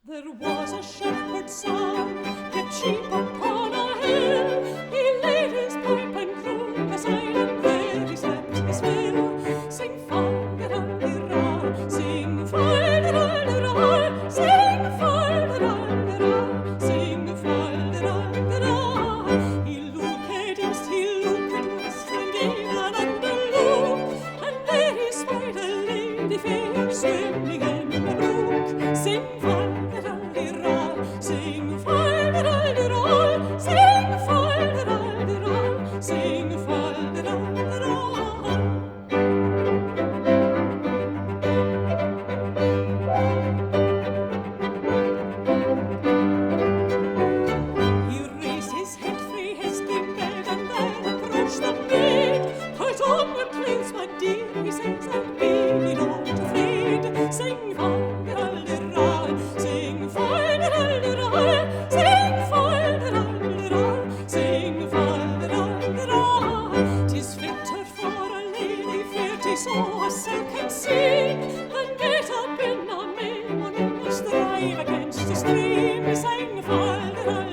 There was a shepherd's son, kept sheep upon a hill. He laid his pipe and grew beside, and there he slept his fill. Sing fal-de-ral-de-ral, sing fal-de-ral-de-ral, sing fal-de-ral-de-ral, sing fal-de-ral-de-ral. He looked east, he looked west, and in an underlook, and there he spied a lady fair swimming in the brook. Sing fal-de-ral-de-ral, sing fal-de-ral-de-ral, sing fal-de-ral-de-ral, sing fal-de-ral-de-ral. He raised his head frae his gimlet, and there approached the maid. "Put on your clothes, my dear," he says, "and be not afraid. Sing fal-de-ral-de-ral, sing fal-de-ral-de-ral, sing fal-de-ral-de-ral, sing fal-de-ral-de-ral. 'Tis fitter for a lady fair to sew a silken seam than get up in a May morning and strive against the stream. Sing fal-de-ral-de-ral,